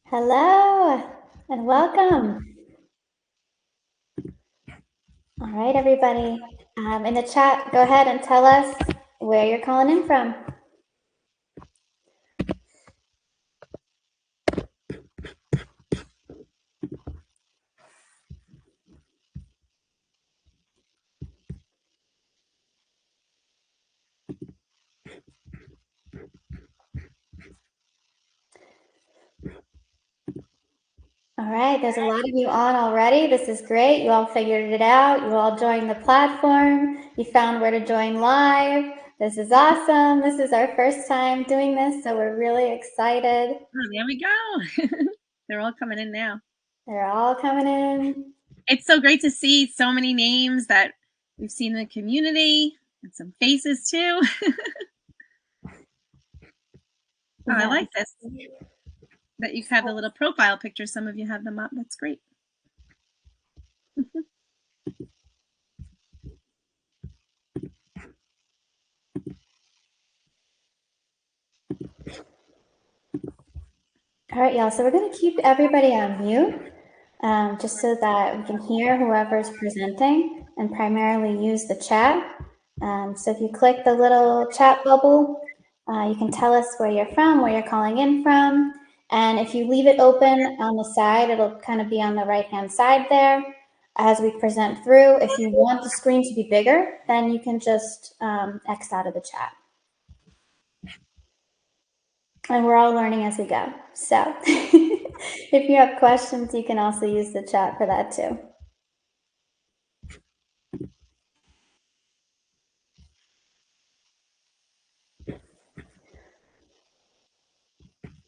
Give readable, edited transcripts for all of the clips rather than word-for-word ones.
Hello and welcome. All right, everybody. In the chat, go ahead and tell us where you're calling in from. All right, there's a lot of you on already. This is great. You all figured it out. You all joined the platform. You found where to join live. This is awesome. This is our first time doing this, so we're really excited. Oh, there we go. They're all coming in now. They're all coming in. It's so great to see so many names that we've seen in the community and some faces too. Oh, I like this. That you have the little profile picture. Some of you have them up. That's great. All right, y'all. So we're going to keep everybody on mute just so that we can hear whoever's presenting and primarily use the chat. So if you click the little chat bubble, you can tell us where you're from, where you're calling in from. And if you leave it open on the side, it'll kind of be on the right-hand side there as we present through. If you want the screen to be bigger, then you can just X out of the chat. And we're all learning as we go. So if you have questions, you can also use the chat for that too.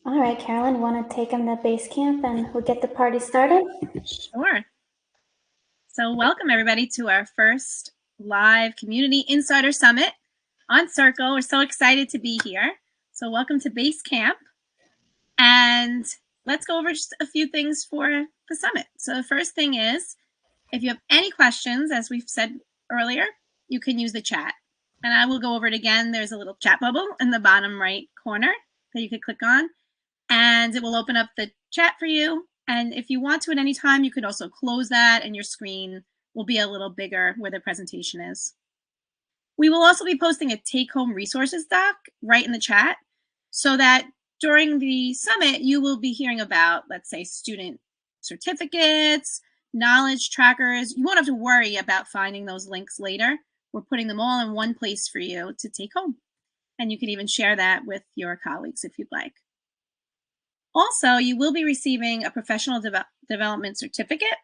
All right, Carolyn, want to take them to base camp and we'll get the party started? Sure. So welcome everybody to our first live Community Insider Summit on Circle. We're so excited to be here. So welcome to base camp. And let's go over just a few things for the summit. So the first thing is, if you have any questions, as we've said earlier, you can use the chat. And I will go over it again. There's a little chat bubble in the bottom right corner that you could click on, and it will open up the chat for you. And if you want to at any time, you could also close that and your screen will be a little bigger where the presentation is. We will also be posting a take-home resources doc right in the chat so that during the summit, you will be hearing about, let's say, student certificates, knowledge trackers. You won't have to worry about finding those links later. We're putting them all in one place for you to take home. And you can even share that with your colleagues if you'd like. Also, you will be receiving a professional development certificate.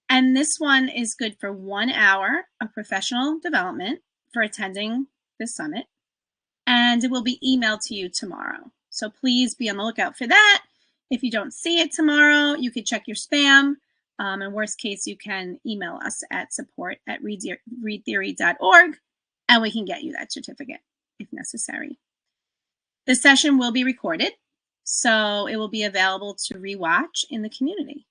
And this one is good for 1 hour of professional development for attending this summit. And it will be emailed to you tomorrow. So please be on the lookout for that. If you don't see it tomorrow, you could check your spam. In worst case, you can email us at support@readtheory.org and we can get you that certificate if necessary. The session will be recorded, so it will be available to rewatch in the community.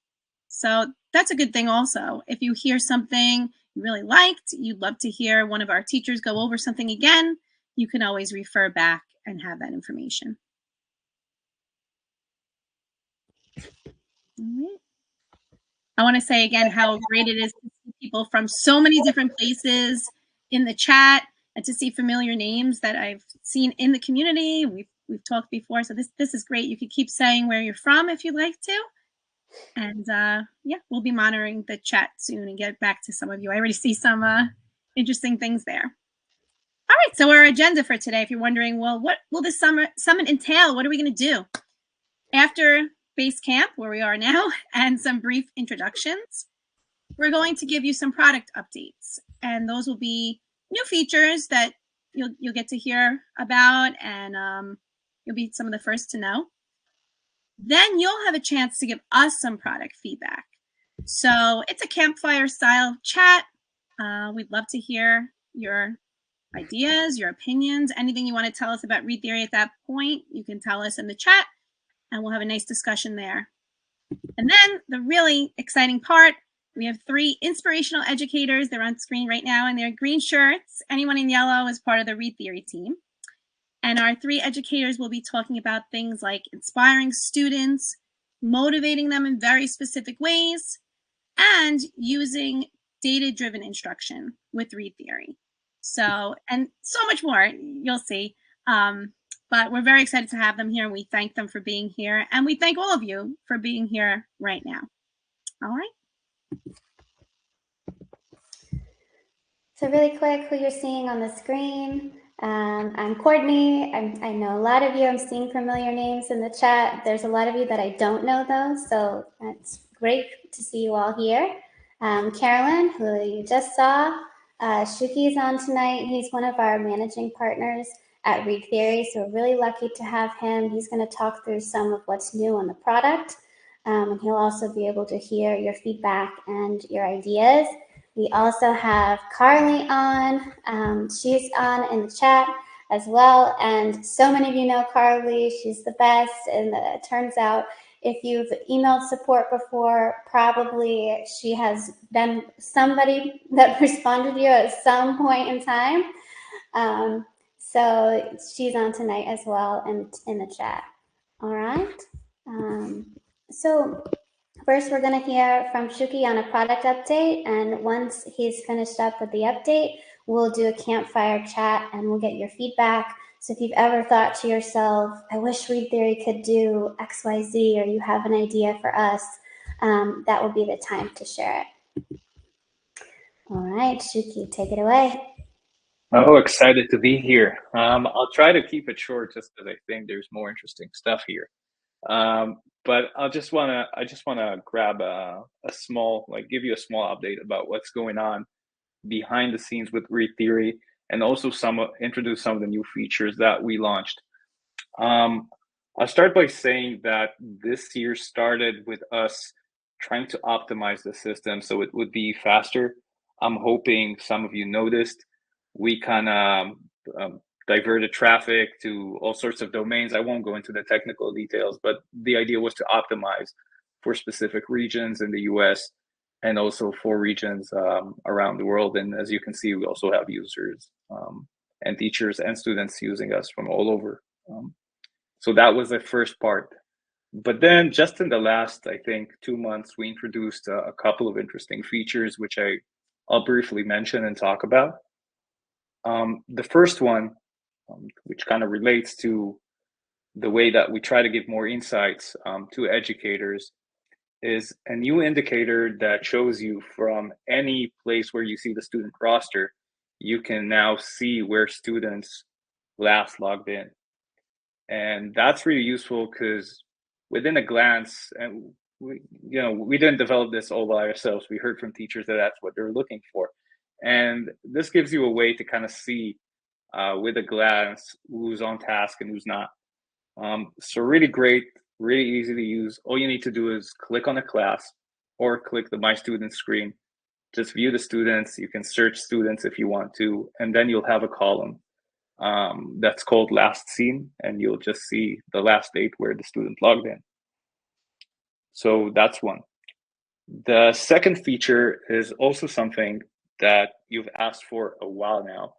So that's a good thing also. If you hear something you really liked, you'd love to hear one of our teachers go over something again, you can always refer back and have that information. All right. I want to say again how great it is to see people from so many different places in the chat and to see familiar names that I've seen in the community. We've talked before, so this is great. You could keep saying where you're from if you'd like to. And yeah, we'll be monitoring the chat soon and get back to some of you. I already see some interesting things there. All right, so our agenda for today, if you're wondering, well, what will this summit entail? What are we going to do? After base camp, where we are now, and some brief introductions, we're going to give you some product updates. And those will be new features that you'll get to hear about, and you'll be some of the first to know. Then you'll have a chance to give us some product feedback. So it's a campfire style chat. We'd love to hear your ideas, your opinions, anything you want to tell us about Read Theory at that point, you can tell us in the chat and we'll have a nice discussion there. And then the really exciting part, we have 3 inspirational educators. They're on screen right now in their green shirts. Anyone in yellow is part of the Read Theory team. And our 3 educators will be talking about things like inspiring students, motivating them in very specific ways, and using data-driven instruction with ReadTheory. So, and so much more, you'll see. But we're very excited to have them here, and we thank them for being here, and we thank all of you for being here right now. All right. So really quick, who you're seeing on the screen. I'm Courtney. I know a lot of you. I'm seeing familiar names in the chat. There's a lot of you that I don't know though, so it's great to see you all here. Carolyn, who you just saw. Shuki's on tonight. He's one of our managing partners at ReadTheory, so we're really lucky to have him. He's going to talk through some of what's new on the product, and he'll also be able to hear your feedback and your ideas. We also have Carly on. She's on in the chat as well. And so many of you know Carly. She's the best. And it turns out if you've emailed support before, probably she has been somebody that responded to you at some point in time. So she's on tonight as well and in the chat. All right. So first, we're going to hear from Shuki on a product update, and once he's finished up with the update, we'll do a campfire chat and we'll get your feedback. So if you've ever thought to yourself, I wish ReadTheory could do XYZ, or you have an idea for us, that will be the time to share it. All right, Shuki, take it away. Oh, excited to be here. I'll try to keep it short just because I think there's more interesting stuff here. But I just wanna grab a small, give you a small update about what's going on behind the scenes with ReadTheory, and also introduce some of the new features that we launched. I'll start by saying that this year started with us trying to optimize the system so it would be faster. I'm hoping some of you noticed we kind of diverted traffic to all sorts of domains. I won't go into the technical details, but the idea was to optimize for specific regions in the US and also for regions around the world. And as you can see, we also have users and teachers and students using us from all over. So that was the first part. But then just in the last, I think, 2 months, we introduced a couple of interesting features, which I'll briefly mention and talk about. The first one, which kind of relates to the way that we try to give more insights to educators, is a new indicator that shows you from any place where you see the student roster, you can now see where students last logged in. And that's really useful because within a glance, and we didn't develop this all by ourselves. We heard from teachers that that's what they're looking for. And this gives you a way to kind of see with a glance who's on task and who's not. So really great, really easy to use. All you need to do is click on a class or click the My Students screen. Just view the students. You can search students if you want to, and then you'll have a column that's called Last Seen, and you'll just see the last date where the student logged in. So that's one. The second feature is also something that you've asked for a while now.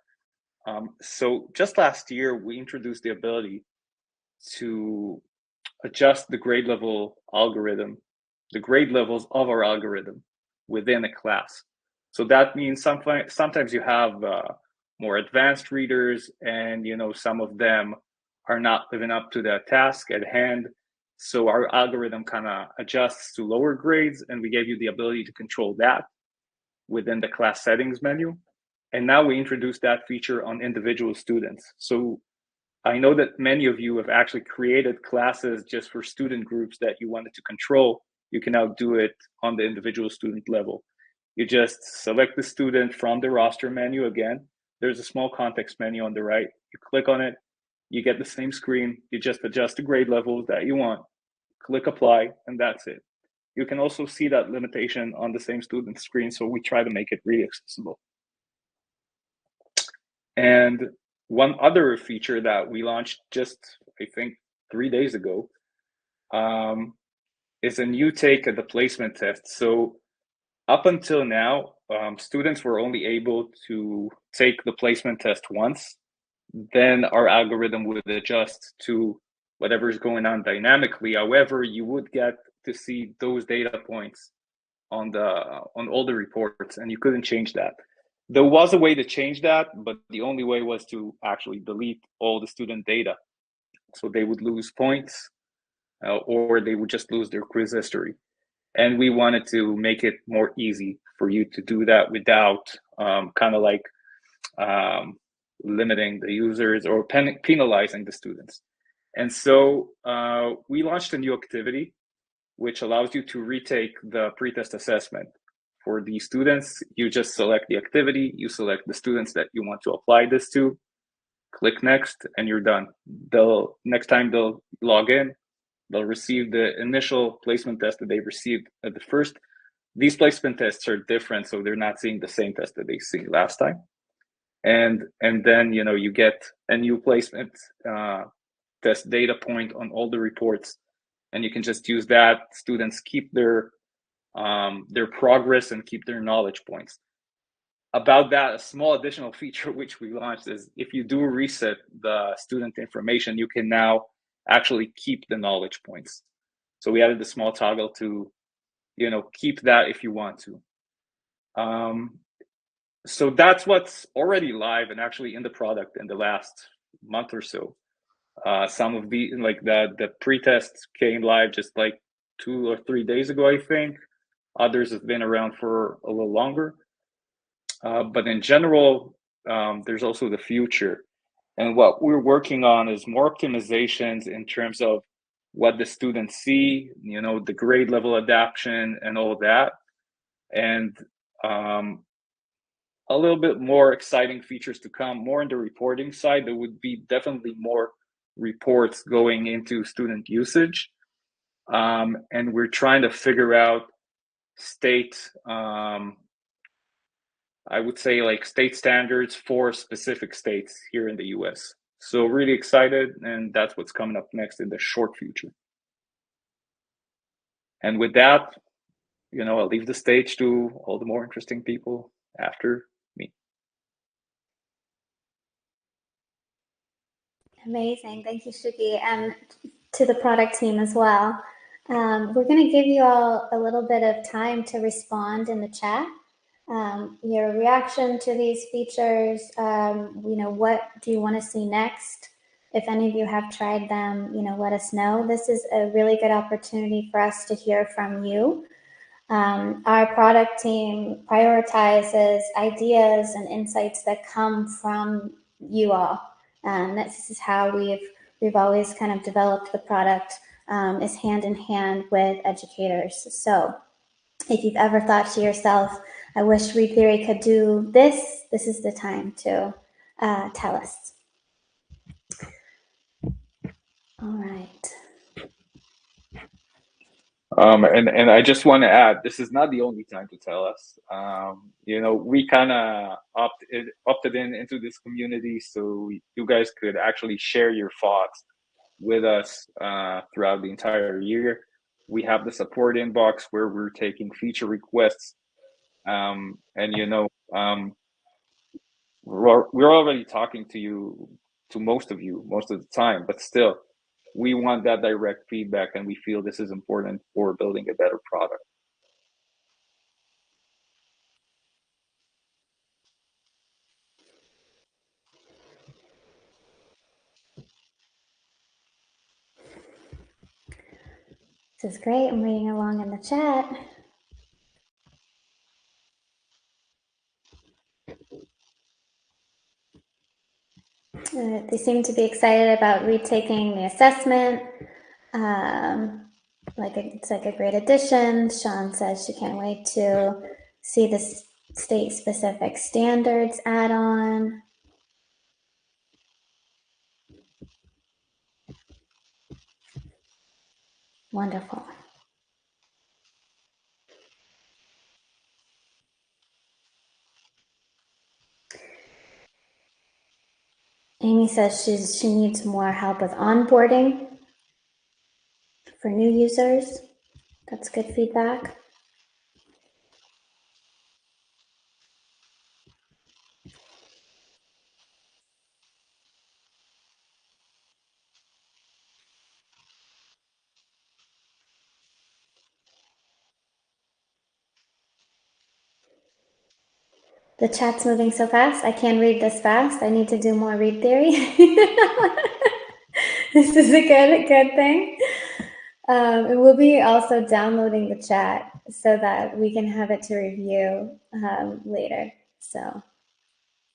So just last year, we introduced the ability to adjust the grade level algorithm, the grade levels of our algorithm within a class. So that means sometimes you have more advanced readers, and some of them are not living up to the task at hand. So our algorithm kind of adjusts to lower grades, and we gave you the ability to control that within the class settings menu. And now we introduced that feature on individual students. So I know that many of you have actually created classes just for student groups that you wanted to control. You can now do it on the individual student level. You just select the student from the roster menu again. There's a small context menu on the right. You click on it, you get the same screen. You just adjust the grade levels that you want, click apply, and that's it. You can also see that limitation on the same student screen, so we try to make it really accessible. And one other feature that we launched just, I think, 3 days ago is a new take at the placement test. So up until now, students were only able to take the placement test once. Then our algorithm would adjust to whatever is going on dynamically. However, you would get to see those data points on all the reports, and you couldn't change that. There was a way to change that, but the only way was to actually delete all the student data. So they would lose points, or they would just lose their quiz history. And we wanted to make it more easy for you to do that without kind of like limiting the users or penalizing the students. And so we launched a new activity which allows you to retake the pretest assessment. For the students, you just select the activity, you select the students that you want to apply this to, click next, and you're done. Next time they'll log in, they'll receive the initial placement test that they received at the first. These placement tests are different, so they're not seeing the same test that they see last time. And then you get a new placement test data point on all the reports, and you can just use that. Students keep their progress and keep their knowledge points. About that, a small additional feature which we launched is if you do reset the student information, you can now actually keep the knowledge points. So we added a small toggle to keep that if you want to. So that's what's already live and actually in the product in the last month or so. Some of the pre-tests came live just like 2 or 3 days ago, I think. Others have been around for a little longer. But in general, there's also the future. And what we're working on is more optimizations in terms of what the students see, the grade level adaptation and all of that. And a little bit more exciting features to come, more on the reporting side. There would be definitely more reports going into student usage. And we're trying to figure out state, I would say like state standards for specific states here in the US. So really excited, and that's what's coming up next in the short future. And with that, I'll leave the stage to all the more interesting people after me. Amazing. Thank you, Shuki, and to the product team as well. We're going to give you all a little bit of time to respond in the chat. Your reaction to these features, what do you want to see next? If any of you have tried them, let us know. This is a really good opportunity for us to hear from you. Our product team prioritizes ideas and insights that come from you all. This is how we've always kind of developed the product, is hand in hand with educators. So if you've ever thought to yourself, I wish ReadTheory could do this, this is the time to tell us. All right. And I just want to add, this is not the only time to tell us. We kind of opted into this community so you guys could actually share your thoughts with us throughout the entire year. We have the support inbox where we're taking feature requests, and we're already talking to most of you most of the time, but still, we want that direct feedback, and we feel this is important for building a better product. This is great. I'm reading along in the chat. They seem to be excited about retaking the assessment. It's like a great addition. Sean says she can't wait to see the state-specific standards add-on. Wonderful. Amy says she needs more help with onboarding for new users. That's good feedback. The chat's moving so fast. I can't read this fast. I need to do more read theory. This is a good thing. And we'll be also downloading the chat so that we can have it to review later. So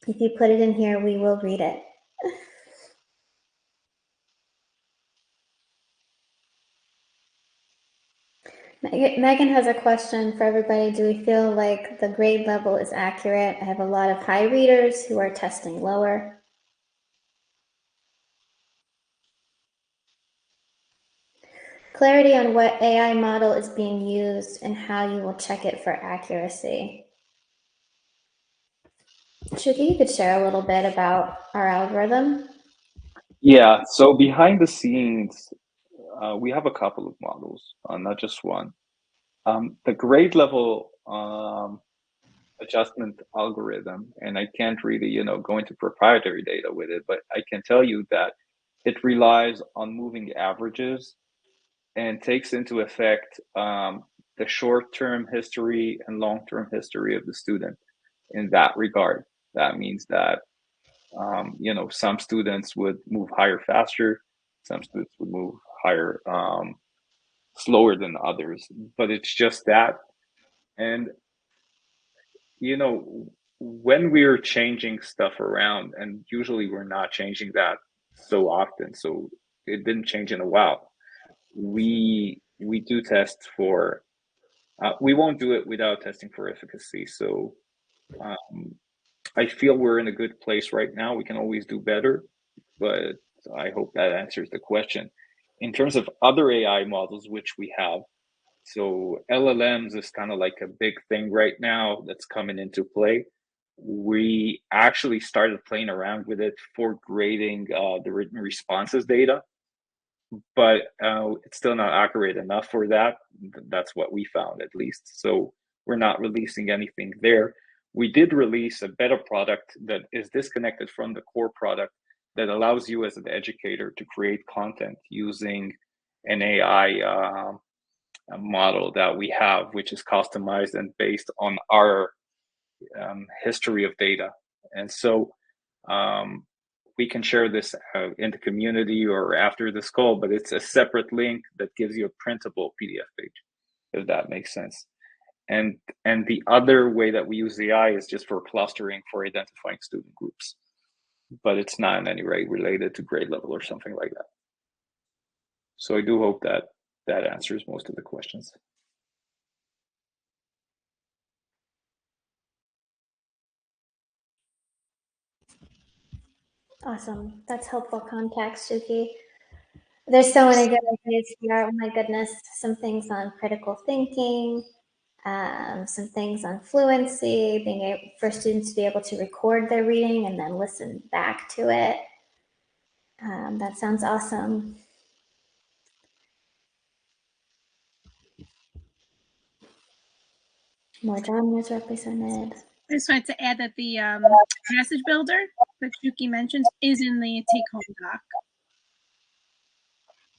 if you put it in here, we will read it. Megan has a question for everybody. Do we feel like the grade level is accurate? I have a lot of high readers who are testing lower. Clarity on what AI model is being used and how you will check it for accuracy. Shuki, you could share a little bit about our algorithm. Yeah, so behind the scenes, we have a couple of models, not just one. The grade level adjustment algorithm, and I can't really, go into proprietary data with it, but I can tell you that it relies on moving averages and takes into effect the short-term history and long-term history of the student in that regard. That means that, some students would move higher faster, some students would move higher slower than others, but it's just that. And when we're changing stuff around, and usually we're not changing that so often, so it didn't change in a while, we do test for we won't do it without testing for efficacy. So I feel we're in a good place right now. We can always do better, but I hope that answers the question. In terms of other AI models, which we have, so LLMs is kind of like a big thing right now that's coming into play. We actually started playing around with it for grading the written responses data, but it's still not accurate enough for that. That's what we found, at least. So we're not releasing anything there. We did release a beta product that is disconnected from the core product that allows you as an educator to create content using an AI model that we have, which is customized and based on our history of data. And so we can share this in the community or after this call, but it's a separate link that gives you a printable PDF page, if that makes sense. And the other way that we use AI is just for clustering, for identifying student groups, but it's not in any way related to grade level or something like that. So I do hope that that answers most of the questions. Awesome. That's helpful context, Shuki. There's so many good ideas here. Oh my goodness. Some things on critical thinking, some things on fluency, being able for students to be able to record their reading and then listen back to it. That sounds awesome. More genres represented. I just wanted to add that the message builder that Shuki mentioned is in the take-home doc.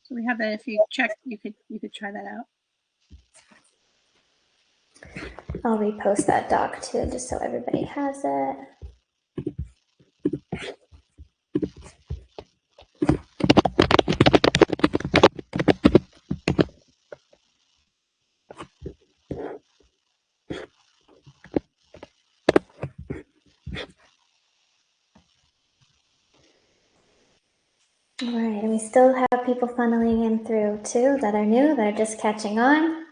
So we have that. If you check, you could try that out. I'll repost that doc too, just so everybody has it. All right, and we still have people funneling in through too that are new, that are just catching on.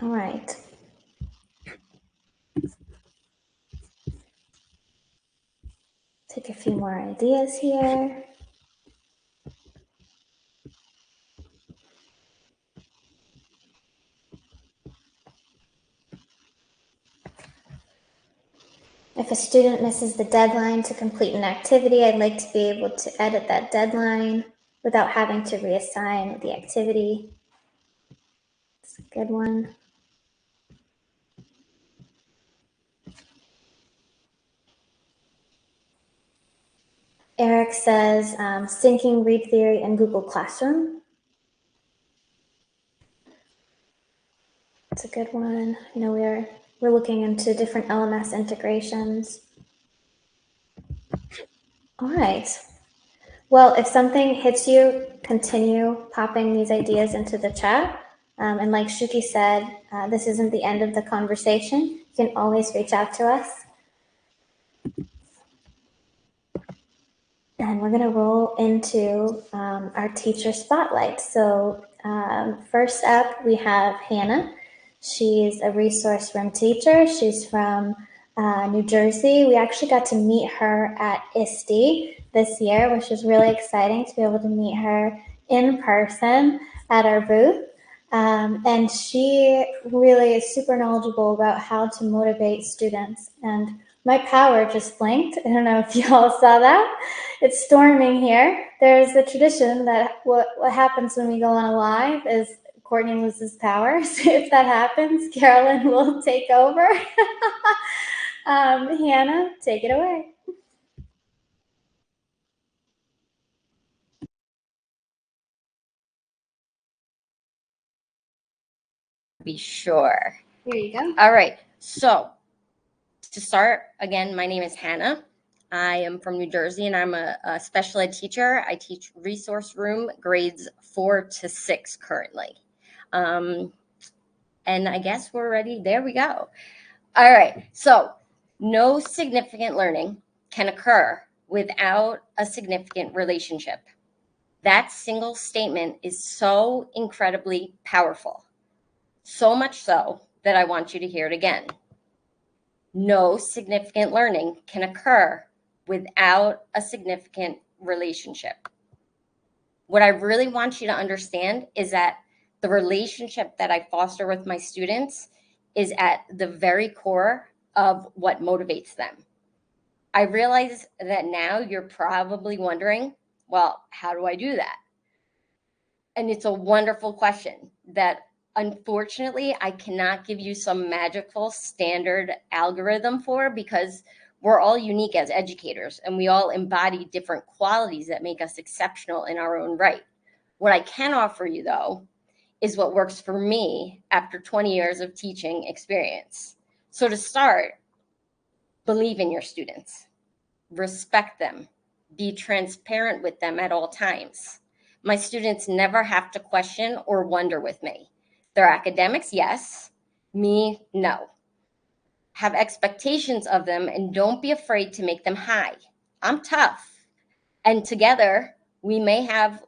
All right. Take a few more ideas here. If a student misses the deadline to complete an activity, I'd like to be able to edit that deadline without having to reassign the activity. It's a good one. Eric says syncing read theory and Google Classroom. That's a good one. You know, we're looking into different LMS integrations. All right. Well, if something hits you, continue popping these ideas into the chat. And like Shuki said, this isn't the end of the conversation. You can always reach out to us. And we're going to roll into our teacher spotlight. So first up, we have Hannah. She's a resource room teacher. She's from New Jersey. We actually got to meet her at ISTE this year, which was really exciting to be able to meet her in person at our booth. And she really is super knowledgeable about how to motivate students. And my power just blinked. I don't know if you all saw that. It's storming here. There's a tradition that what happens when we go on a live is Courtney loses power. So if that happens, Carolyn will take over. Hannah, take it away. Be sure. Here you go. All right. So to start, again, my name is Hannah. I am from New Jersey, and I'm a special ed teacher. I teach resource room grades 4 to 6 currently. And I guess we're ready. There we go. All right. So no significant learning can occur without a significant relationship. That single statement is so incredibly powerful. So much so that I want you to hear it again. No significant learning can occur without a significant relationship. What I really want you to understand is that the relationship that I foster with my students is at the very core of what motivates them. I realize that now you're probably wondering, well, how do I do that? And it's a wonderful question that unfortunately I cannot give you some magical standard algorithm for, because we're all unique as educators and we all embody different qualities that make us exceptional in our own right. What I can offer you, though, is what works for me after 20 years of teaching experience. So to start, believe in your students, respect them, be transparent with them at all times. My students never have to question or wonder with me. Their academics, yes. Me, no. Have expectations of them and don't be afraid to make them high. I'm tough. And together, we may have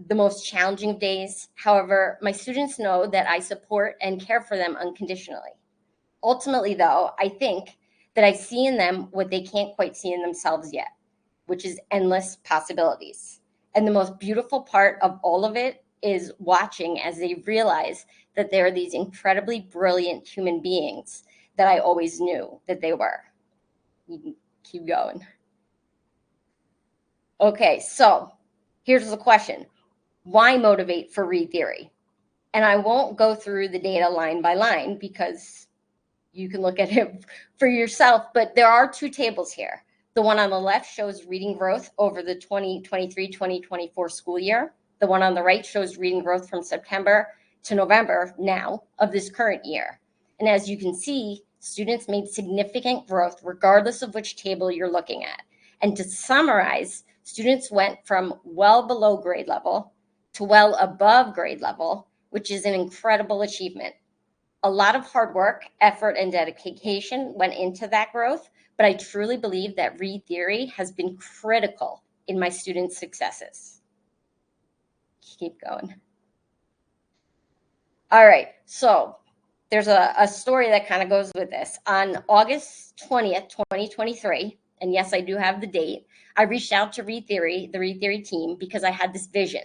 the most challenging days. However, my students know that I support and care for them unconditionally. Ultimately, though, I think that I see in them what they can't quite see in themselves yet, which is endless possibilities. And the most beautiful part of all of it is watching as they realize that there are these incredibly brilliant human beings that I always knew that they were. You can keep going. Okay, so here's the question. Why motivate for Read Theory? And I won't go through the data line by line because you can look at it for yourself, but there are two tables here. The one on the left shows reading growth over the 2023-2024 school year. The one on the right shows reading growth from September to November now of this current year. And as you can see, students made significant growth regardless of which table you're looking at. And to summarize, students went from well below grade level to well above grade level, which is an incredible achievement. A lot of hard work, effort, and dedication went into that growth, but I truly believe that Read Theory has been critical in my students' successes. Keep going. All right, so there's a story that kind of goes with this. On August 20th, 2023, and yes, I do have the date, I reached out to Read Theory, the Read Theory team, because I had this vision.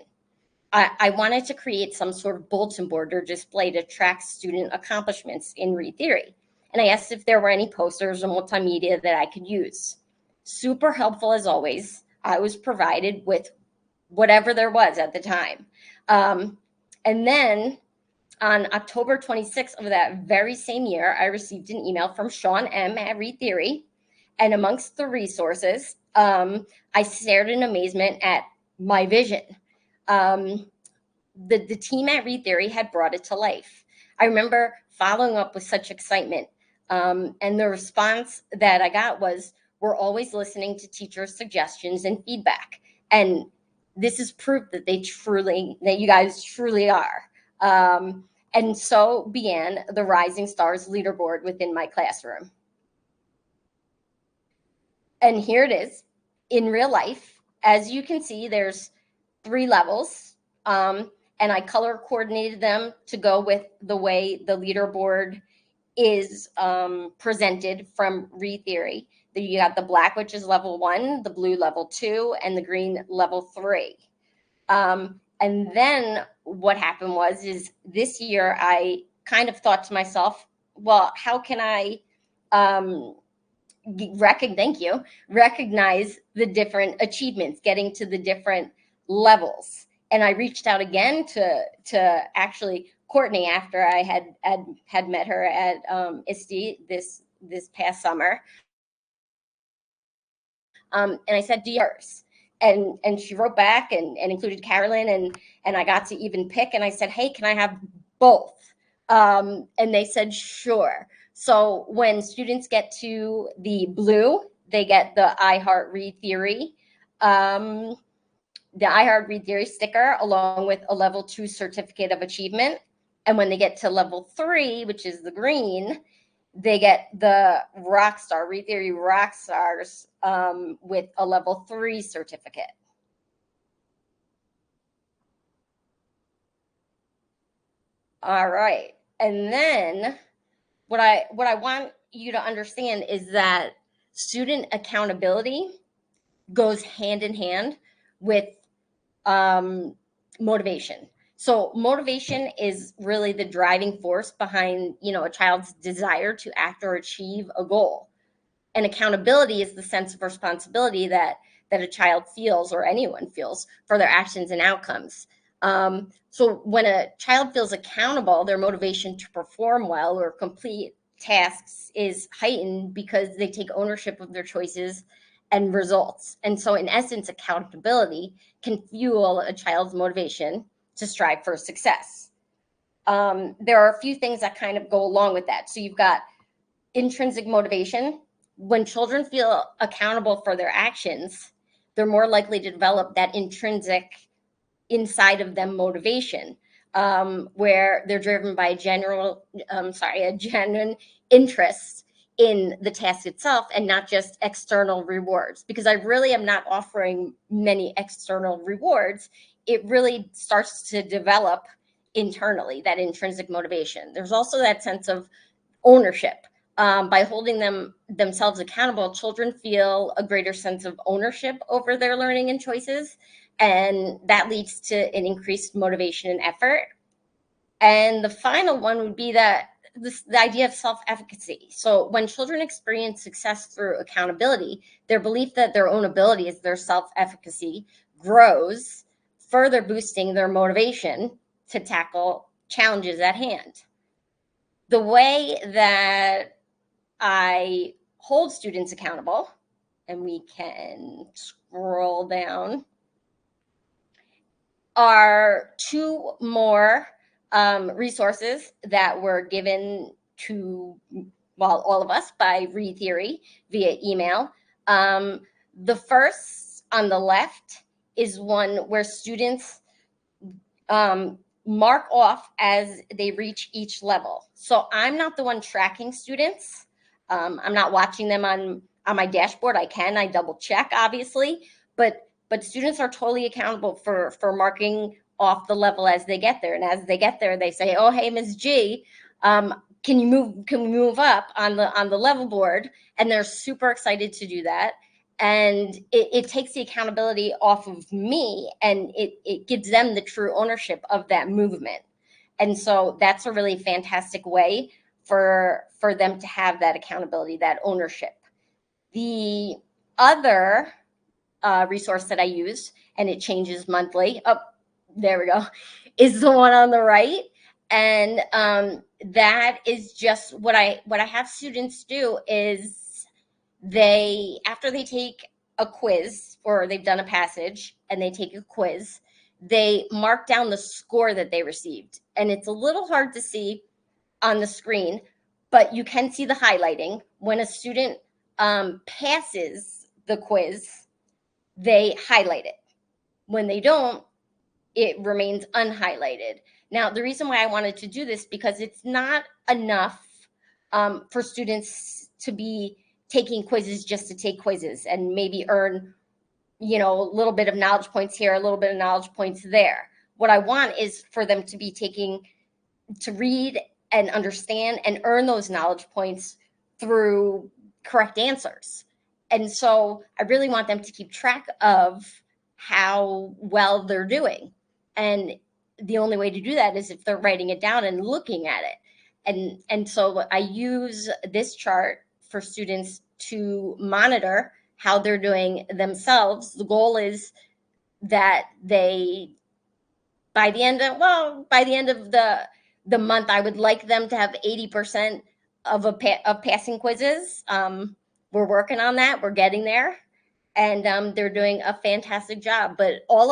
I wanted to create some sort of bulletin board or display to track student accomplishments in Read Theory. And I asked if there were any posters or multimedia that I could use. Super helpful as always. I was provided with whatever there was at the time. And then on October 26th of that very same year, I received an email from Sean M. at Read Theory. And amongst the resources, I stared in amazement at my vision. The team at Read Theory had brought it to life. I remember following up with such excitement. And the response that I got was, we're always listening to teachers' suggestions and feedback. And this is proof that you guys truly are. And so began the Rising Stars leaderboard within my classroom. And here it is in real life. As you can see, there's 3 levels. And I color coordinated them to go with the way the leaderboard is presented from ReadTheory. You got the black, which is level 1, the blue level 2, and the green level 3. And then what happened is this year I kind of thought to myself, well, how can I recognize the different achievements, getting to the different levels? And I reached out again to actually Courtney after I had met her at ISTE this past summer. And I said, do yours. And she wrote back and included Carolyn, and I got to even pick, and I said, hey, can I have both? And they said, sure. So when students get to the blue, they get the ReadTheory sticker along with a level 2 certificate of achievement. And when they get to level 3, which is the green, they get the ReadTheory Rockstars with a level 3 certificate. All right. And then what I want you to understand is that student accountability goes hand in hand with motivation. So motivation is really the driving force behind, a child's desire to act or achieve a goal. And accountability is the sense of responsibility that a child feels, or anyone feels, for their actions and outcomes. So when a child feels accountable, their motivation to perform well or complete tasks is heightened because they take ownership of their choices and results. And so in essence, accountability can fuel a child's motivation to strive for success. There are a few things that kind of go along with that. So you've got intrinsic motivation. When children feel accountable for their actions, they're more likely to develop that intrinsic inside of them motivation, where they're driven by a genuine interest in the task itself and not just external rewards. Because I really am not offering many external rewards. It really starts to develop internally, that intrinsic motivation. There's also that sense of ownership. By holding themselves accountable, children feel a greater sense of ownership over their learning and choices, and that leads to an increased motivation and effort. And the final one would be the idea of self-efficacy. So when children experience success through accountability, their belief that their own abilities, their self-efficacy, grows, further boosting their motivation to tackle challenges at hand. The way that I hold students accountable, and we can scroll down, are 2 more resources that were given to, all of us by ReadTheory via email. The first on the left is one where students mark off as they reach each level. So I'm not the one tracking students. I'm not watching them on my dashboard. I double check, obviously, but students are totally accountable for marking off the level as they get there. And as they get there, they say, oh, hey, Ms. G, can we move up on the level board? And they're super excited to do that. And it takes the accountability off of me, and it gives them the true ownership of that movement. And so that's a really fantastic way for them to have that accountability, that ownership. The other resource that I use, and it changes monthly, there we go, is the one on the right. And that is just what I have students do is after they take a quiz, or they've done a passage and they take a quiz, they mark down the score that they received. And it's a little hard to see on the screen, but you can see the highlighting. When a student passes the quiz, they highlight it. When they don't, it remains unhighlighted. Now, the reason why I wanted to do this, because it's not enough for students to be taking quizzes just to take quizzes and maybe earn, a little bit of knowledge points here, a little bit of knowledge points there. What I want is for them to be to read and understand and earn those knowledge points through correct answers. And so I really want them to keep track of how well they're doing. And the only way to do that is if they're writing it down and looking at it. And so I use this chart for students to monitor how they're doing themselves. The goal is that they, by the end of the month, I would like them to have 80% of passing quizzes. We're working on that. We're getting there, and they're doing a fantastic job. But all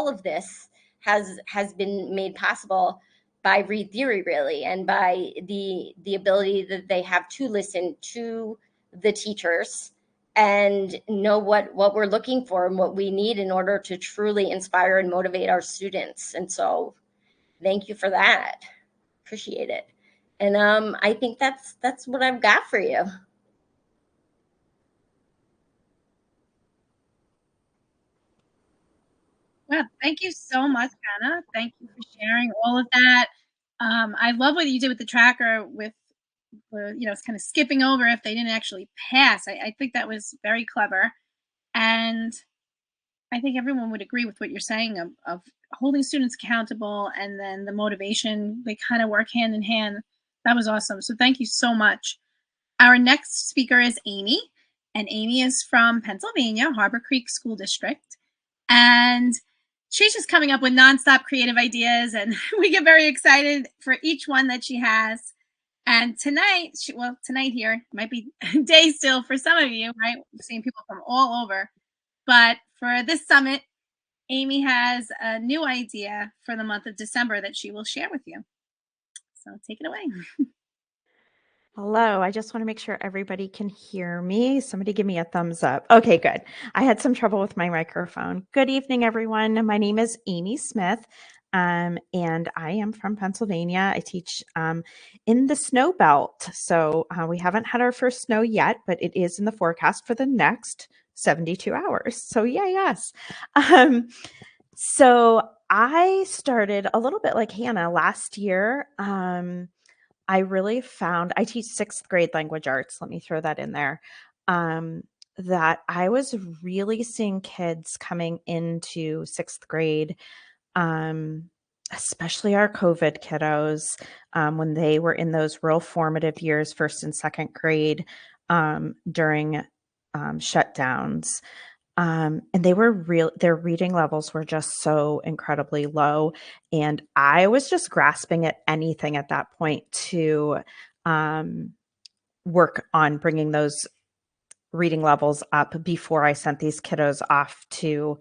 of this has been made possible by ReadTheory, really, and by the ability that they have to listen to the teachers and know what we're looking for and what we need in order to truly inspire and motivate our students. And so thank you for that. Appreciate it. And I think that's what I've got for you. Well, thank you so much, Hannah. Thank you for sharing all of that. I love what you did with the tracker with kind of skipping over if they didn't actually pass. I think that was very clever. And I think everyone would agree with what you're saying of holding students accountable, and then the motivation, they kind of work hand in hand. That was awesome. So thank you so much. Our next speaker is Amy, and Amy is from Pennsylvania, Harbor Creek School District. And she's just coming up with nonstop creative ideas, and we get very excited for each one that she has. And tonight here might be day still for some of you, right? We're seeing people from all over. But for this summit, Amy has a new idea for the month of December that she will share with you. So take it away. Hello, I just want to make sure everybody can hear me. Somebody give me a thumbs up. Okay, good. I had some trouble with my microphone. Good evening, everyone. My name is Amy Smith, and I am from Pennsylvania. I teach in the snow belt. So we haven't had our first snow yet, but it is in the forecast for the next 72 hours. So yes. So I started a little bit like Hannah last year. I really found, I teach 6th grade language arts. Let me throw that in there. That I was really seeing kids coming into 6th grade, especially our COVID kiddos, when they were in those real formative years, 1st and 2nd grade, during shutdowns. And their reading levels were just so incredibly low. And I was just grasping at anything at that point to work on bringing those reading levels up before I sent these kiddos off to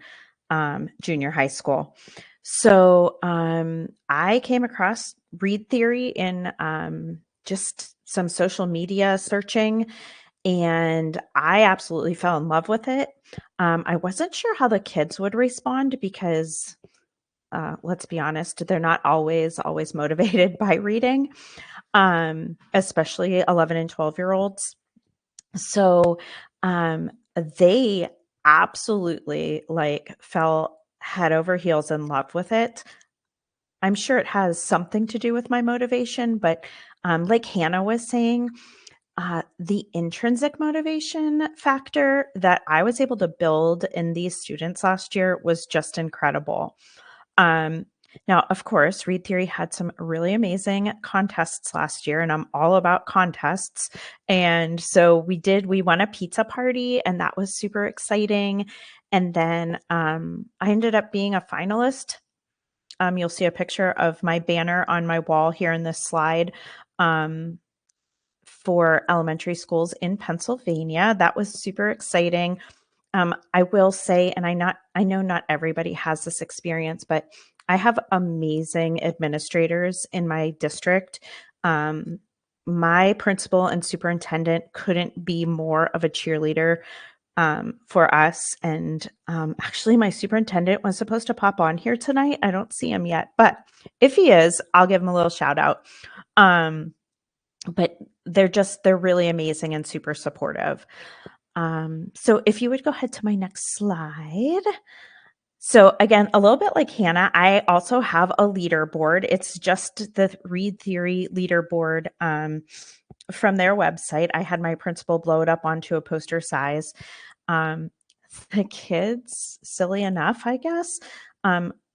junior high school. So I came across ReadTheory in just some social media searching, and I absolutely fell in love with it. I wasn't sure how the kids would respond because, let's be honest, they're not always motivated by reading, especially 11 and 12-year-olds. So they absolutely fell head over heels in love with it. I'm sure it has something to do with my motivation, but like Hannah was saying, the intrinsic motivation factor that I was able to build in these students last year was just incredible. Now, of course, ReadTheory had some really amazing contests last year, and I'm all about contests. And so we won a pizza party, and that was super exciting. And then I ended up being a finalist. You'll see a picture of my banner on my wall here in this slide. For elementary schools in Pennsylvania. That was super exciting. I will say, and I know not everybody has this experience, but I have amazing administrators in my district. My principal and superintendent couldn't be more of a cheerleader for us. And actually, my superintendent was supposed to pop on here tonight. I don't see him yet, but if he is, I'll give him a little shout out. But they're really amazing and super supportive. So if you would go ahead to my next slide. So again, a little bit like Hannah, I also have a leaderboard. It's just the Read Theory leaderboard from their website. I had my principal blow it up onto a poster size. The kids, silly enough, I guess,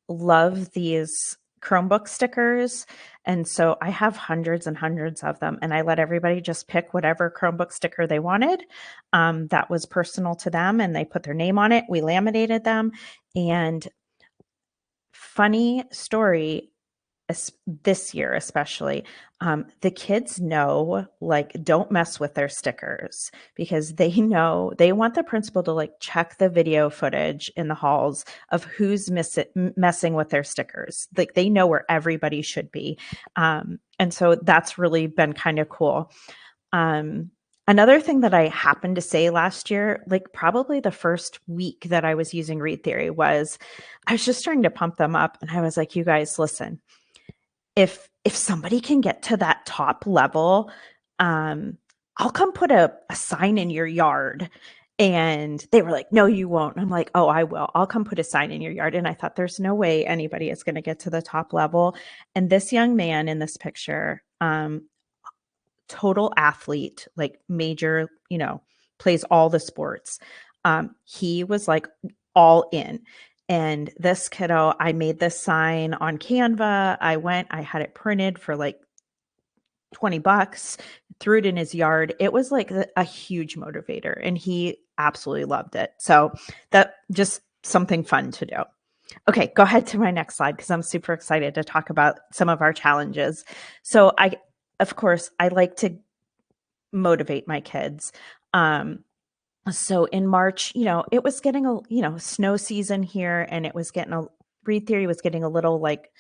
love these Chromebook stickers. And so I have hundreds and hundreds of them. And I let everybody just pick whatever Chromebook sticker they wanted that was personal to them. And they put their name on it. We laminated them. And funny story, this year especially, the kids know, like, don't mess with their stickers, because they know they want the principal to like check the video footage in the halls of who's messing with their stickers. Like, they know where everybody should be. And so that's really been kind of cool. Another thing that I happened to say last year, like probably the first week that I was using Read Theory, was I was just trying to pump them up. And I was like, you guys, listen, if somebody can get to that top level, I'll come put a sign in your yard. And they were like, no, you won't. And I'm like, oh, I will. I'll come put a sign in your yard. And I thought, there's no way anybody is going to get to the top level. And this young man in this picture, total athlete, like major, plays all the sports. He was like all in. And this kiddo, I made this sign on Canva. I had it printed for like $20, threw it in his yard. It was like a huge motivator, and he absolutely loved it. So that just something fun to do. Okay, go ahead to my next slide, because I'm super excited to talk about some of our challenges. So of course, I like to motivate my kids. So in March, it was getting snow season here, and it was Read Theory was getting a little like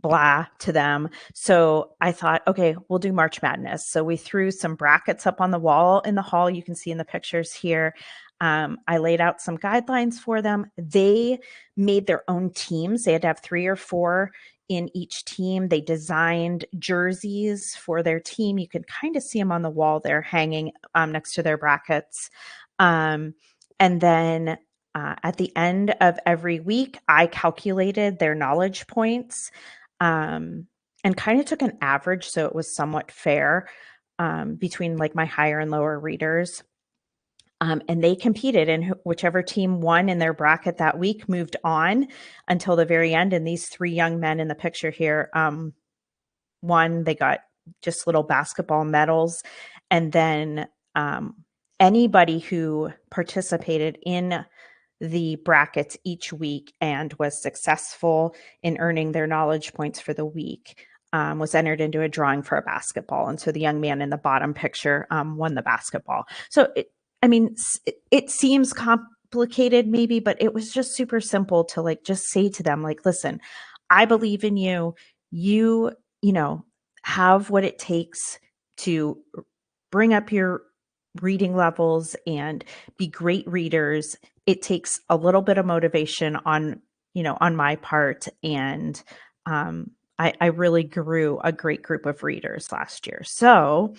blah to them. So I thought, okay, we'll do March Madness. So we threw some brackets up on the wall in the hall. You can see in the pictures here. I laid out some guidelines for them. They made their own teams. They had to have 3 or 4 in each team. They designed jerseys for their team. You can kind of see them on the wall there hanging next to their brackets. And then at the end of every week, I calculated their knowledge points and kind of took an average, so it was somewhat fair between like my higher and lower readers. And they competed, and whichever team won in their bracket that week moved on until the very end. And these 3 young men in the picture here won. They got just little basketball medals. And then anybody who participated in the brackets each week and was successful in earning their knowledge points for the week was entered into a drawing for a basketball. And so the young man in the bottom picture won the basketball. So it seems complicated maybe, but it was just super simple to like just say to them, like, listen, I believe in you. You have what it takes to bring up your reading levels and be great readers. It takes a little bit of motivation on my part. And I really grew a great group of readers last year. So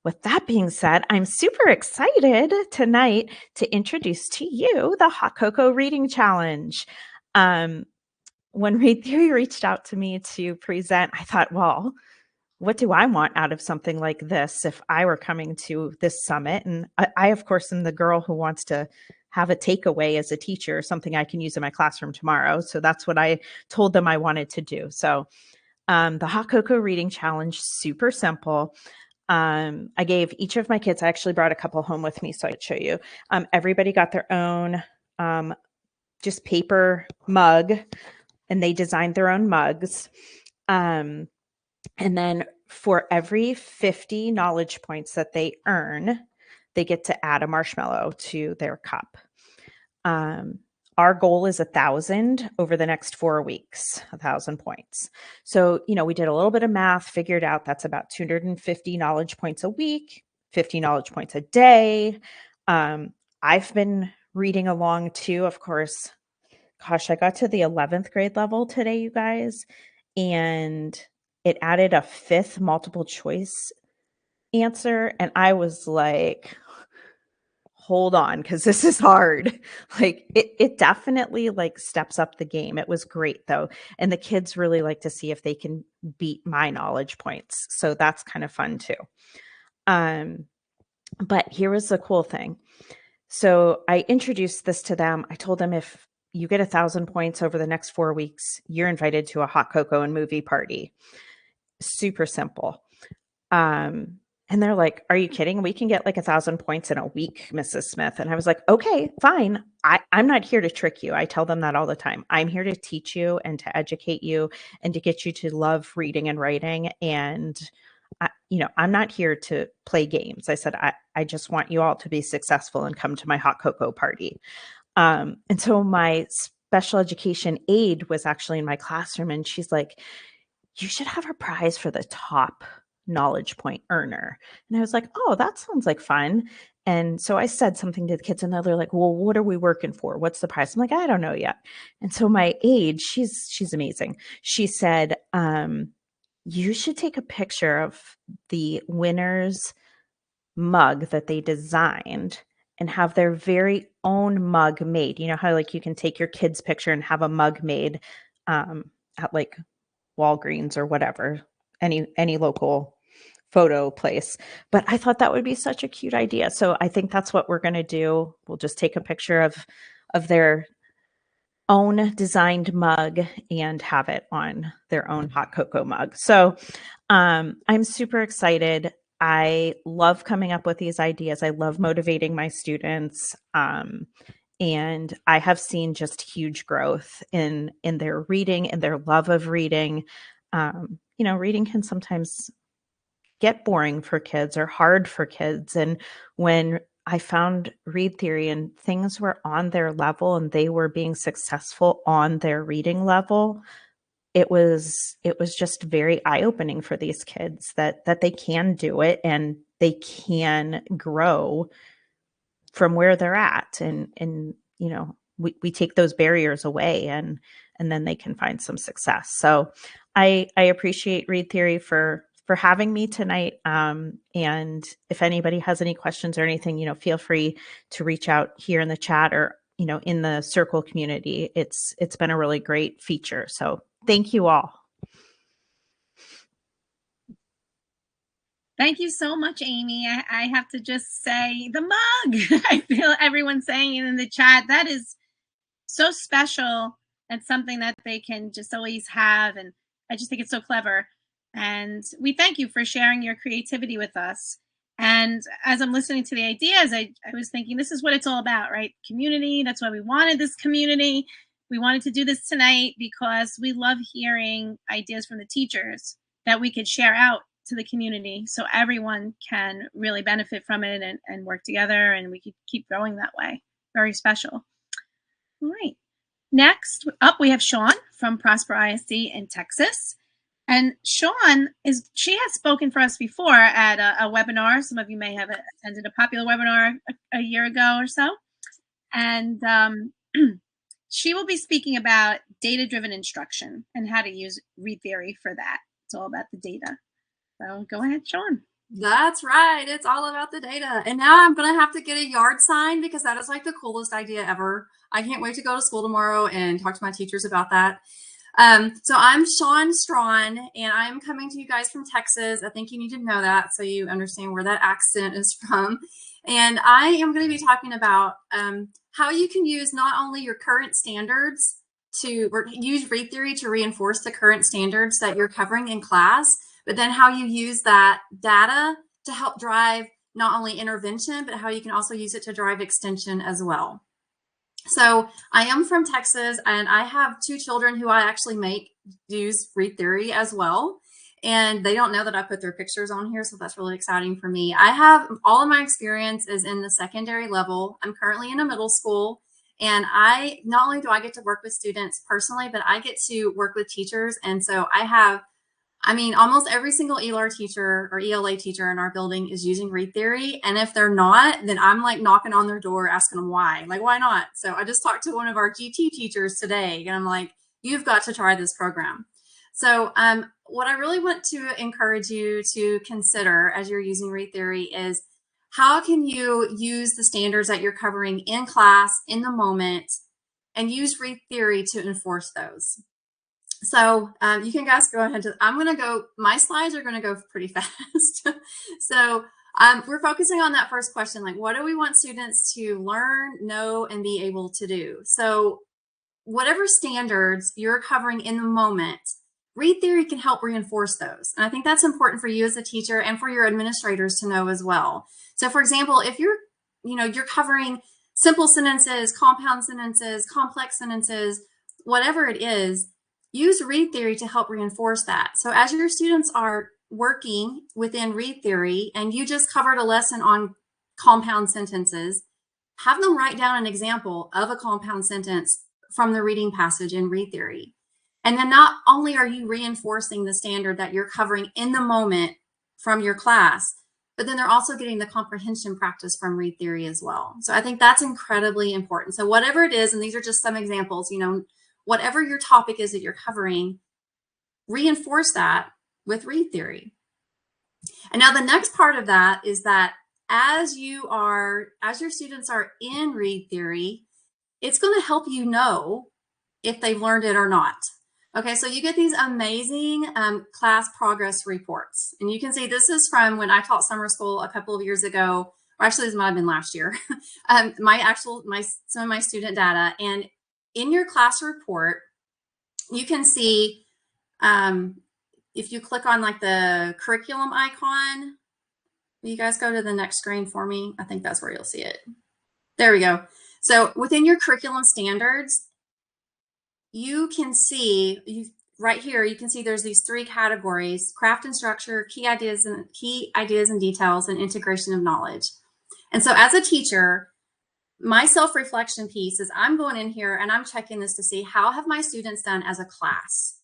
with that being said, I'm super excited tonight to introduce to you the Hot Cocoa Reading Challenge. When Read Theory reached out to me to present, I thought, well, what do I want out of something like this if I were coming to this summit? And I of course, am the girl who wants to have a takeaway as a teacher, something I can use in my classroom tomorrow. So that's what I told them I wanted to do. So the Hot Cocoa Reading Challenge, super simple. I gave each of my kids, I actually brought a couple home with me so I could show you. Everybody got their own just paper mug, and they designed their own mugs. And then for every 50 knowledge points that they earn, they get to add a marshmallow to their cup. our goal is 1,000 over the next 4 weeks, 1,000 points. So, we did a little bit of math, figured out that's about 250 knowledge points a week, 50 knowledge points a day. I've been reading along too, of course. Gosh, I got to the 11th grade level today, you guys, and it added a 5th multiple choice answer. And I was like, hold on, because this is hard. Like it definitely like steps up the game. It was great though. And the kids really like to see if they can beat my knowledge points. So that's kind of fun too. But here was the cool thing. So I introduced this to them. I told them, if you get 1,000 points over the next 4 weeks, you're invited to a hot cocoa and movie party. Super simple. And they're like, are you kidding? We can get like 1,000 points in a week, Mrs. Smith. And I was like, okay, fine. I'm not here to trick you. I tell them that all the time. I'm here to teach you and to educate you and to get you to love reading and writing. And I'm not here to play games. I said, I just want you all to be successful and come to my hot cocoa party. And so my special education aide was actually in my classroom, and she's like, you should have a prize for the top knowledge point earner. And I was like, oh, that sounds like fun. And so I said something to the kids, and they're like, well, what are we working for? What's the prize? I'm like, I don't know yet. And so my aide, she's amazing. She said, you should take a picture of the winner's mug that they designed and have their very own mug made. You know how like you can take your kid's picture and have a mug made at like Walgreens or whatever, any local photo place. But I thought that would be such a cute idea. So I think that's what we're going to do. We'll just take a picture of their own designed mug and have it on their own hot cocoa mug. So I'm super excited. I love coming up with these ideas. I love motivating my students. And I have seen just huge growth in their reading and their love of reading. Reading can sometimes get boring for kids or hard for kids. And when I found Read Theory and things were on their level and they were being successful on their reading level, it was just very eye-opening for these kids that they can do it and they can grow from where they're at. And we take those barriers away and then they can find some success. So I appreciate Read Theory for having me tonight. And if anybody has any questions or anything, feel free to reach out here in the chat or, in the Circle community. It's been a really great feature. So thank you all. Thank you so much, Amy. I have to just say the mug. I feel everyone saying it in the chat. That is so special and something that they can just always have. And I just think it's so clever. And we thank you for sharing your creativity with us. And as I'm listening to the ideas, I was thinking this is what it's all about, right? Community. That's why we wanted this community. We wanted to do this tonight because we love hearing ideas from the teachers that we could share out to the community so everyone can really benefit from it and work together, and we could keep growing that way. Very special. All right. Next up, we have Sean from Prosper ISD in Texas. And Sean she has spoken for us before at a webinar. Some of you may have attended a popular webinar a year ago or so. And she will be speaking about data-driven instruction and how to use Read Theory for that. It's all about the data. So go ahead, Sean. That's right. It's all about the data. And now I'm going to have to get a yard sign because that is like the coolest idea ever. I can't wait to go to school tomorrow and talk to my teachers about that. So I'm Sean Strawn, and I'm coming to you guys from Texas. I think you need to know that so you understand where that accent is from. And I am going to be talking about how you can use not only your current standards use Read Theory to reinforce the current standards that you're covering in class, but then how you use that data to help drive not only intervention, but how you can also use it to drive extension as well. So I am from Texas, and I have 2 children who I actually use Read Theory as well. And they don't know that I put their pictures on here, so that's really exciting for me. I have all of my experience is in the secondary level. I'm currently in a middle school, And not only do I get to work with students personally, but I get to work with teachers. And so almost every single ELAR teacher or ELA teacher in our building is using ReadTheory. And if they're not, then I'm like knocking on their door, asking them why. Like, why not? So I just talked to one of our GT teachers today, and I'm like, you've got to try this program. So what I really want to encourage you to consider as you're using ReadTheory is, how can you use the standards that you're covering in class, in the moment, and use ReadTheory to enforce those? So you can guys go ahead. My slides are going to go pretty fast. So we're focusing on that first question, like, what do we want students to learn, know, and be able to do? So whatever standards you're covering in the moment, ReadTheory can help reinforce those. And I think that's important for you as a teacher and for your administrators to know as well. So for example, if you're covering simple sentences, compound sentences, complex sentences, whatever it is, use ReadTheory to help reinforce that. So as your students are working within ReadTheory and you just covered a lesson on compound sentences, have them write down an example of a compound sentence from the reading passage in ReadTheory. And then not only are you reinforcing the standard that you're covering in the moment from your class, but then they're also getting the comprehension practice from ReadTheory as well. So I think that's incredibly important. So whatever it is, and these are just some examples, whatever your topic is that you're covering, reinforce that with ReadTheory. And now the next part of that is that as your students are in ReadTheory, it's going to help you know if they've learned it or not. Okay, so you get these amazing class progress reports. And you can see this is from when I taught summer school a couple of years ago, or actually this might have been last year, some of my student data. And in your class report, you can see, if you click on like the curriculum icon, will you guys go to the next screen for me? I think that's where you'll see it. There we go. So within your curriculum standards, you can see right here, you can see there's these 3 categories: craft and structure, key ideas and details, and integration of knowledge. And so as a teacher, my self-reflection piece is I'm going in here and I'm checking this to see, how have my students done as a class?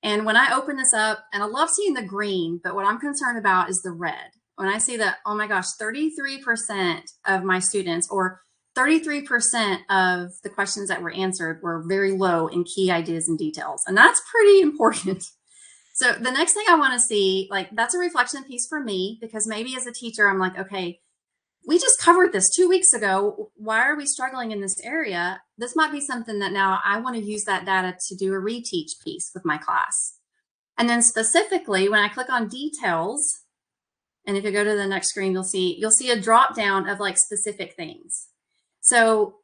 And when I open this up, and I love seeing the green, but what I'm concerned about is the red. When I see that, oh my gosh, 33% of my students, or 33% of the questions that were answered, were very low in key ideas and details. And that's pretty important. So the next thing I want to see, like, that's a reflection piece for me, because maybe as a teacher, I'm like, okay, we just covered this 2 weeks ago. Why are we struggling in this area? This might be something that now I want to use that data to do a reteach piece with my class. And then specifically, when I click on details, and if you go to the next screen, you'll see a drop down of like specific things. So,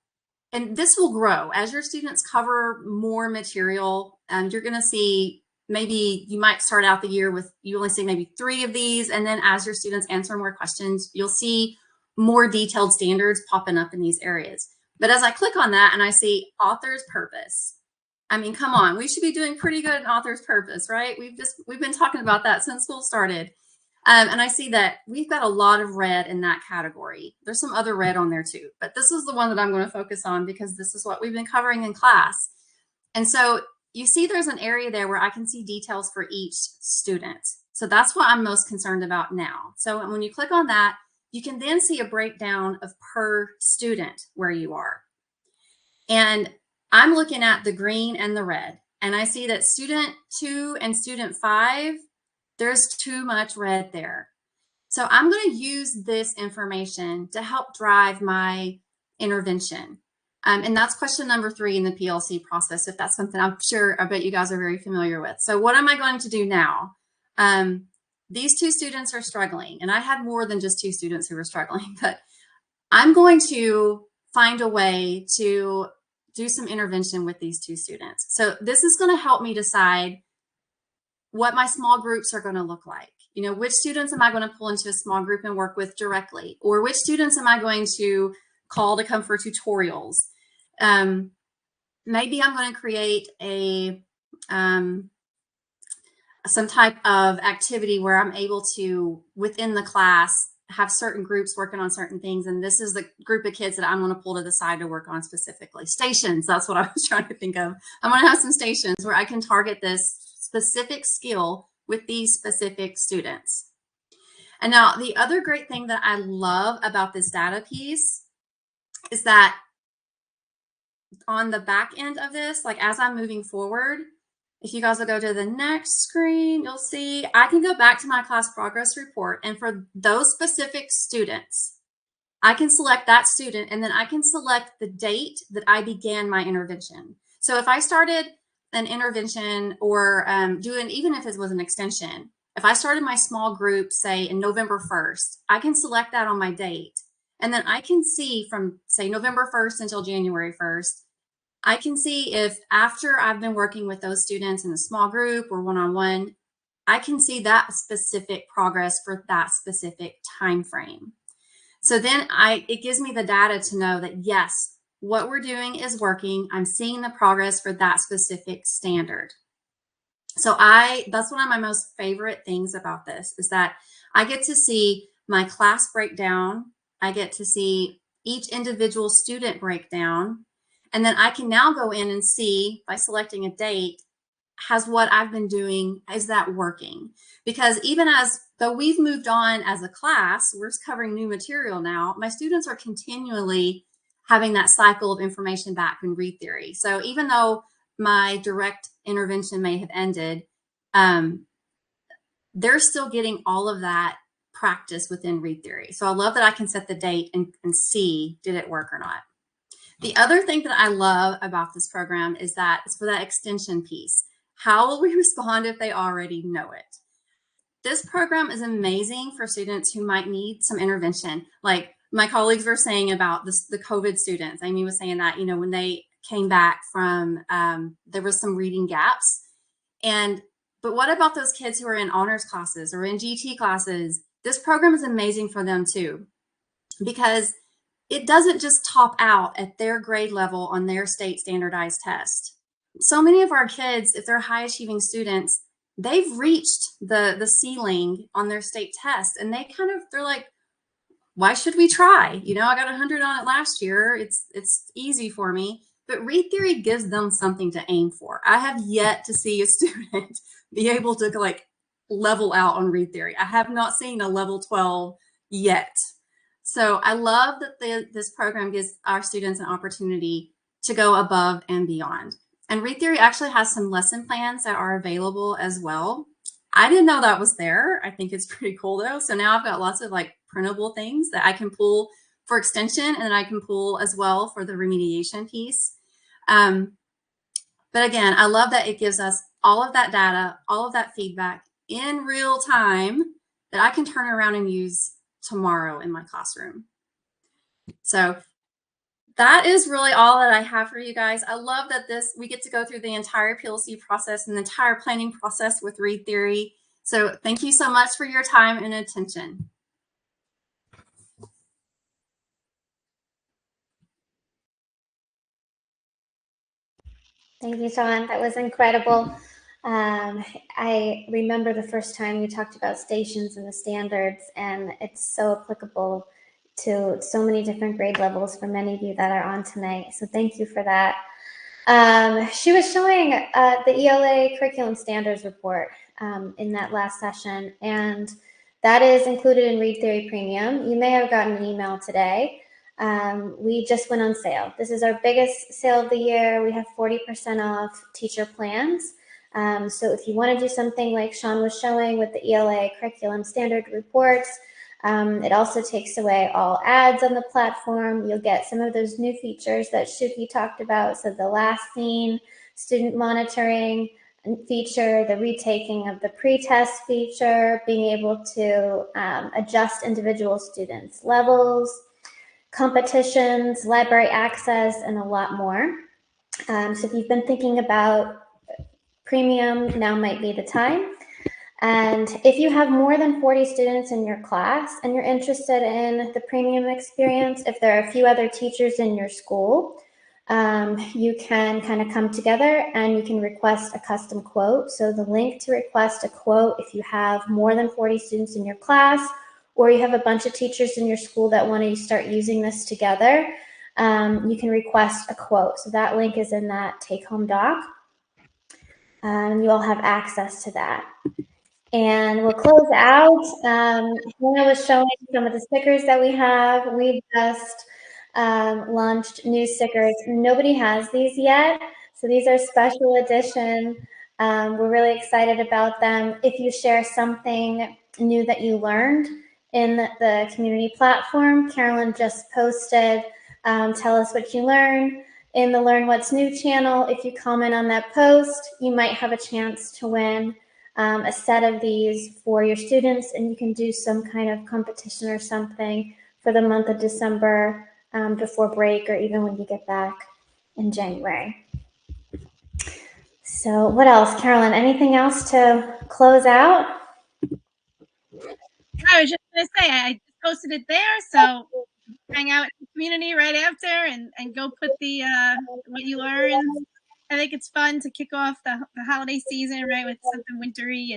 and this will grow as your students cover more material. You're going to see, maybe you might start out the year with, you only see maybe 3 of these. And then as your students answer more questions, you'll see more detailed standards popping up in these areas. But as I click on that and I see author's purpose, I mean, come on, we should be doing pretty good in author's purpose, right? We've been talking about that since school started. And I see that we've got a lot of red in that category. There's some other red on there too, but this is the one that I'm going to focus on because this is what we've been covering in class. And so you see there's an area there where I can see details for each student. So that's what I'm most concerned about now. So when you click on that, you can then see a breakdown of per student where you are. And I'm looking at the green and the red, and I see that student 2 and student 5, there's too much red there. So I'm going to use this information to help drive my intervention. And that's question number 3 in the PLC process, if that's something I bet you guys are very familiar with. So what am I going to do now? These 2 students are struggling, and I had more than just 2 students who were struggling, but I'm going to find a way to do some intervention with these 2 students. So this is going to help me decide what my small groups are going to look like. You know, which students am I going to pull into a small group and work with directly? Or which students am I going to call to come for tutorials? Maybe I'm going to create a some type of activity where I'm able to, within the class, have certain groups working on certain things, and this is the group of kids that I'm going to pull to the side to work on specifically. Stations, that's what I was trying to think of. I'm going to have some stations where I can target this specific skill with these specific students. And now the other great thing that I love about this data piece is that on the back end of this, like as I'm moving forward, if you guys will go to the next screen, you'll see I can go back to my class progress report, and for those specific students, I can select that student, and then I can select the date that I began my intervention. So if I started an intervention or even if it was an extension, if I started my small group, say in November 1st, I can select that on my date. And then I can see from, say, November 1st until January 1st, I can see if after I've been working with those students in a small group or one-on-one, I can see that specific progress for that specific time frame. So then it gives me the data to know that, yes, what we're doing is working. I'm seeing the progress for that specific standard. So that's one of my most favorite things about this, is that I get to see my class breakdown. I get to see each individual student breakdown. And then I can now go in and see, by selecting a date, has what I've been doing, is that working? Because even though we've moved on as a class, we're covering new material now, my students are continually having that cycle of information back in Read Theory. So even though my direct intervention may have ended, they're still getting all of that practice within Read Theory. So I love that I can set the date and see, did it work or not? The other thing that I love about this program is that it's for that extension piece. How will we respond if they already know it? This program is amazing for students who might need some intervention. Like my colleagues were saying about the COVID students. Amy was saying that, when they came back from, there was some reading gaps. But what about those kids who are in honors classes or in GT classes? This program is amazing for them too, because it doesn't just top out at their grade level on their state standardized test. So many of our kids, if they're high achieving students, they've reached the ceiling on their state test, and they're like, why should we try? I got 100 on it last year. It's easy for me. But Read Theory gives them something to aim for. I have yet to see a student be able to level out on Read Theory. I have not seen a level 12 yet. So I love that this program gives our students an opportunity to go above and beyond. And Read Theory actually has some lesson plans that are available as well. I didn't know that was there. I think it's pretty cool though. So now I've got lots of printable things that I can pull for extension, and I can pull as well for the remediation piece. But again, I love that it gives us all of that data, all of that feedback in real time that I can turn around and use tomorrow in my classroom. So that is really all that I have for you guys. I love that we get to go through the entire PLC process and the entire planning process with Read Theory. So thank you so much for your time and attention. Thank you, Dawn. That was incredible. I remember the first time you talked about stations and the standards, and it's so applicable to so many different grade levels for many of you that are on tonight. So thank you for that. She was showing the ELA curriculum standards report in that last session, and that is included in Read Theory Premium. You may have gotten an email today. We just went on sale. This is our biggest sale of the year. We have 40% off teacher plans. So if you want to do something like Sean was showing with the ELA curriculum standard reports, it also takes away all ads on the platform. You'll get some of those new features that Shuki talked about. So the last scene, student monitoring feature, the retaking of the pre-test feature, being able to adjust individual students' levels, competitions, library access, and a lot more. So if you've been thinking about premium, now might be the time. And if you have more than 40 students in your class and you're interested in the premium experience, if there are a few other teachers in your school, you can kind of come together and you can request a custom quote. So the link to request a quote, if you have more than 40 students in your class, or you have a bunch of teachers in your school that want to start using this together, you can request a quote. So that link is in that take-home doc. You all have access to that. And we'll close out. Hannah was showing some of the stickers that we have. We just launched new stickers. Nobody has these yet, so these are special edition. We're really excited about them. If you share something new that you learned in the community platform, Carolyn just posted, tell us what you learned. In the Learn What's New channel, if you comment on that post, you might have a chance to win a set of these for your students, and you can do some kind of competition or something for the month of December before break, or even when you get back in January. So what else, Carolyn, anything else to close out? I was just going to say, I just posted it there, so hang out in the community right after and go put the what you learned. I think it's fun to kick off the holiday season, right, with something wintry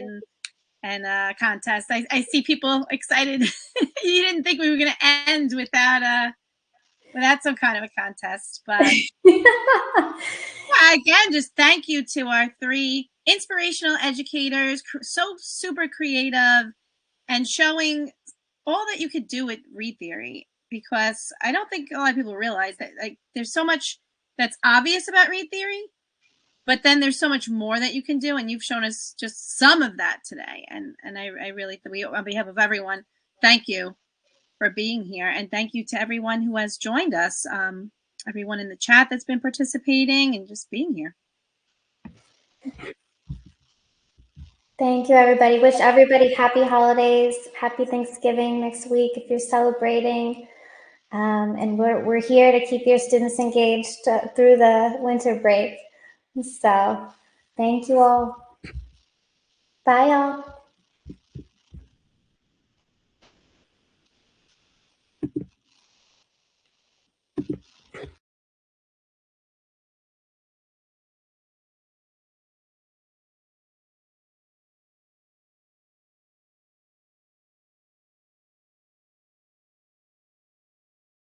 and contest. I see people excited. You didn't think we were going to end without some kind of a contest, but again, just thank you to our 3 inspirational educators, so super creative and showing all that you could do with Read Theory, because I don't think a lot of people realize that there's so much that's obvious about Read Theory, but then there's so much more that you can do, and you've shown us just some of that today. And I really, on behalf of everyone, thank you for being here, and thank you to everyone who has joined us, everyone in the chat that's been participating and just being here. Thank you, everybody. Wish everybody happy holidays, happy Thanksgiving next week if you're celebrating. And we're here to keep your students engaged through the winter break. So thank you all. Bye, all.